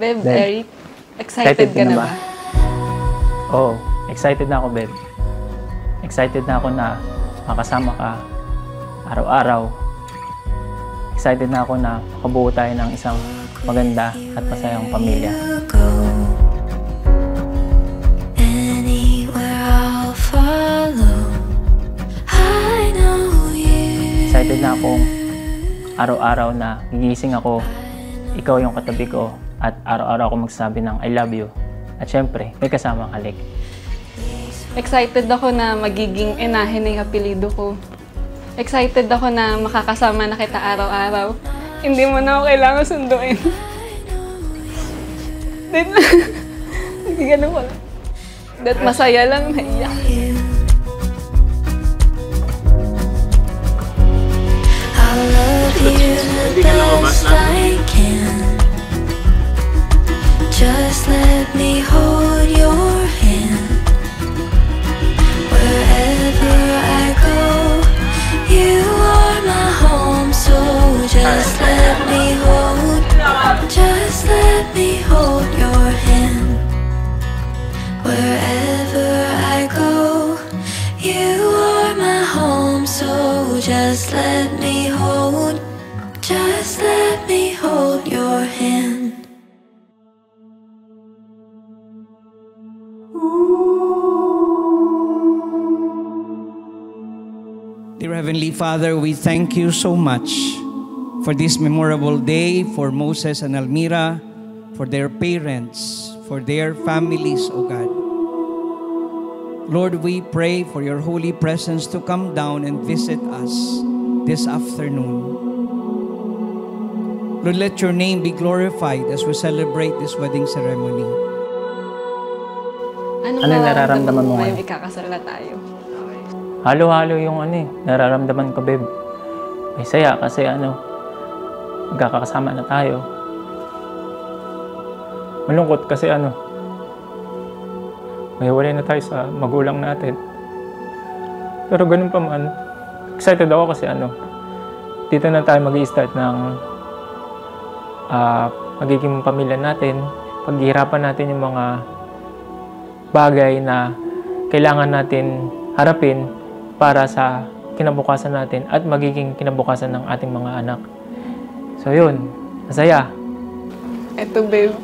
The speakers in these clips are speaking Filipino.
Beb, Beb, Eric, excited ka na ba? Oo, excited na ako, Beb. Excited na ako na makasama ka araw-araw. Excited na ako na makabuo tayo ng isang maganda at masayang pamilya. Excited na akong araw-araw na gigising ako, ikaw yung katabi ko, at araw-araw ako magsabi ng I love you. At syempre, may kasama ka, Lek. Excited ako na magiging inahin ng apelido ko. Excited ako na makakasama na kita araw-araw. Hindi mo na ako kailangan sunduin. Hindi ganun ko lang. That masaya lang, naiyak. I'll love you the best I can. Just let me hold your hand. Wherever I go, you are my home. So just let me hold your hand. Wherever I go, you are my home. So just let me hold your hand. Dear Heavenly Father, we thank you so much for this memorable day, for Moses and Almira, for their parents, for their families, O God. Lord, we pray for your holy presence to come down and visit us this afternoon. Lord, let your name be glorified as we celebrate this wedding ceremony. Anong nararamdaman mo ngayong ikakasal na tayo? Halo-halo yung nararamdaman ko, Beb. May saya kasi magkakasama na tayo. Malungkot kasi mahiwalay na tayo sa magulang natin. Pero ganun pa man, excited ako kasi dito na tayo mag-i-start ng magiging pamilya natin. Paghihirapan natin yung mga bagay na kailangan natin harapin para sa kinabukasan natin at magiging kinabukasan ng ating mga anak. So yun, masaya. Eto, babe,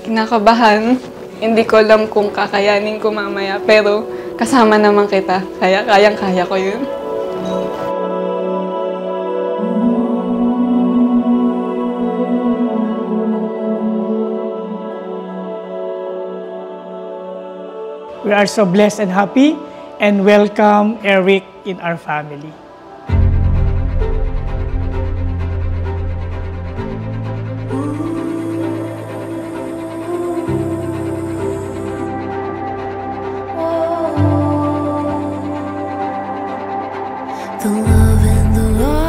kinakabahan. Hindi ko alam kung kakayanin ko mamaya, pero kasama naman kita. Kayang-kaya ko yun. We are so blessed and happy, and welcome Eric in our family.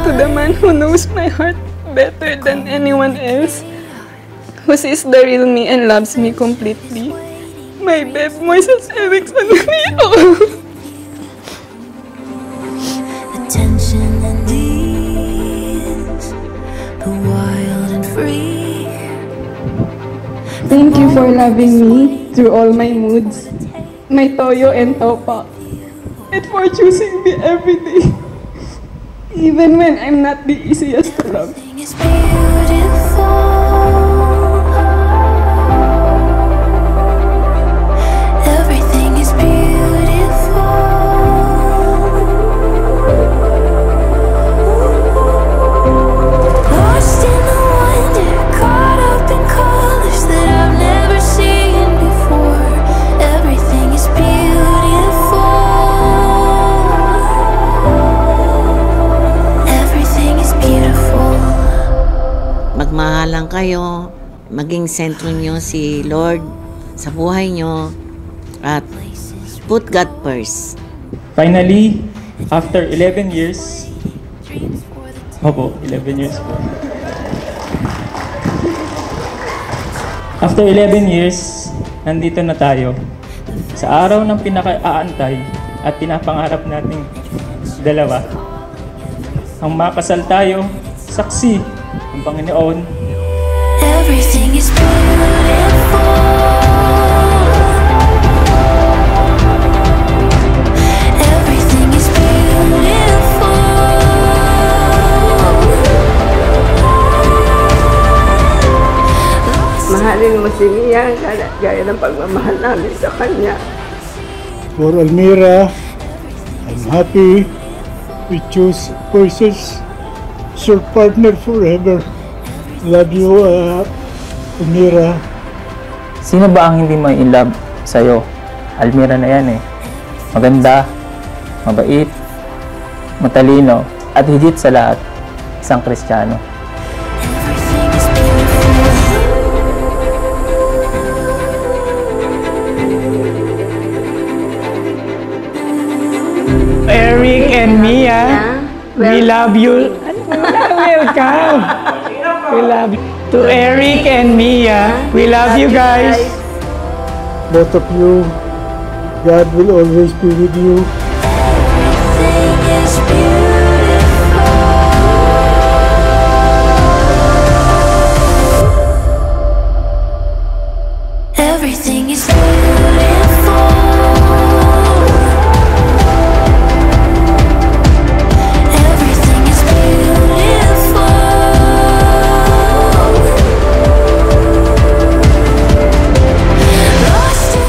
To the man who knows my heart better than anyone else, who sees the real me and loves me completely, my babe, Moises Eric Sanrio. Attention and ease, the wild and free. Thank you for loving me through all my moods, my toyo and topa, and for choosing me every day, even when I'm not the easiest to love. Everything is beautiful. Everything is beautiful. Lost in the wonder, caught up in colors that I've never seen before. Everything is beautiful. Everything is beautiful. Magmahalan kayo, maging sentro nyo si Lord sa buhay nyo, at put God first. Finally, after 11 years, 11 years po. After 11 years, nandito na tayo sa araw ng pinaka-aantay at pinapangarap nating dalawa. Ang makasal tayo, saksi ng Panginoon. Everything is beautiful. Mahalin mo si Mia gaya ng pagmamahal namin sa kanya. For Almira, I'm happy we choose Persis as your partner forever. Love you, Almira. Sino ba ang hindi may in love sa'yo? Almira na yan eh. Maganda, mabait, matalino, at higit sa lahat, isang Kristiyano. Eric and Mia, we love you. Welcome. We love you. To Eric and Mia, we love you guys. Both of you, God will always be with you. Everything is beautiful. Everything is beautiful.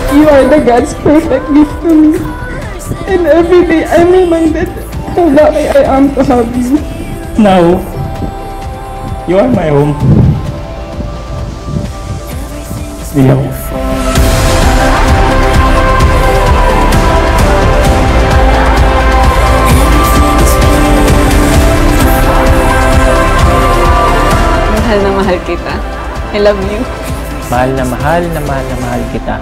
You are the God's perfect gift to me. And every day I'm reminded how lucky I am to have you. Now, you are my home. We love you. Mahal na mahal kita. I love you. Mahal na mahal na mahal na mahal kita.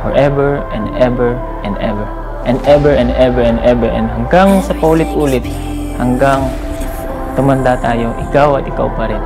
Forever and ever and ever. And ever and ever and ever. And hanggang sa paulit-ulit. Hanggang tumanda tayo, ikaw at ikaw pa rin.